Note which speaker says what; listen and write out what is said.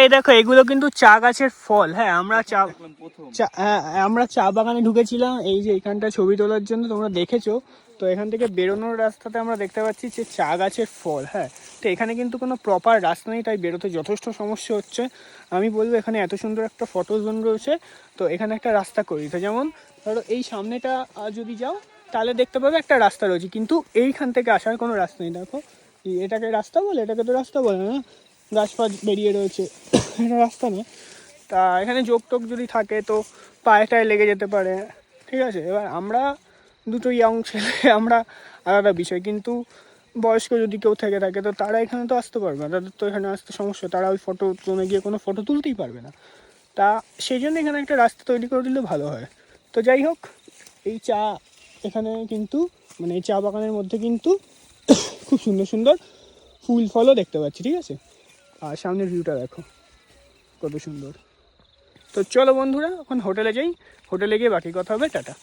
Speaker 1: এই দেখো এগুলো কিন্তু চা গাছের ফল। হ্যাঁ আমরা চা বাগানে ঢুকেছিলাম এই যে এখানটা ছবি তোলার জন্য, তোমরা দেখেছো তো। এখান থেকে বেরোনোর রাস্তাতে আমরা দেখতে পাচ্ছি যে চা গাছের ফল। হ্যাঁ, তো এখানে কিন্তু কোনো প্রপার রাস্তা নেই, তাই বেরোতে যথেষ্ট সমস্যা হচ্ছে। আমি বলবো এখানে এত সুন্দর একটা ফটো জোন রয়েছে, তো এখানে একটা রাস্তা করে দিতে। যেমন ধরো এই সামনেটা যদি যাও তাহলে দেখতে পাবে একটা রাস্তা রয়েছে, কিন্তু এইখান থেকে আসার কোনো রাস্তা নেই। দেখো এটাকে রাস্তা বলে, এটাকে তো রাস্তা বলে না, গাছ ফাছ বেরিয়ে রয়েছে, এটা রাস্তা না। তা এখানে যোগ টোক যদি থাকে তো পায়ে টায়ে লেগে যেতে পারে, ঠিক আছে। এবার আমরা দুটো ইয়ং ছেলে, আমরা আলাদা বিষয়, কিন্তু বয়স্ক যদি কেউ থেকে থাকে তো তারা এখানে তো আসতে পারবে না, তাদের তো এখানে আসতে সমস্যা, তারা ওই ফটো জোনে গিয়ে কোনো ফটো তুলতেই পারবে না। তা সেই জন্য এখানে একটা রাস্তা তৈরি করে দিলে ভালো হয়। তো যাই হোক, এই চা এখানে কিন্তু মানে এই চা বাগানের মধ্যে কিন্তু খুব সুন্দর সুন্দর ফুল ফলও দেখতে পাচ্ছি, ঠিক আছে। আর সামনের ভিউটা দেখো কত সুন্দর। তো চলো বন্ধুরা এখন হোটেলে যাই, হোটেলে গিয়ে বাকি কথা হবে। টাটা।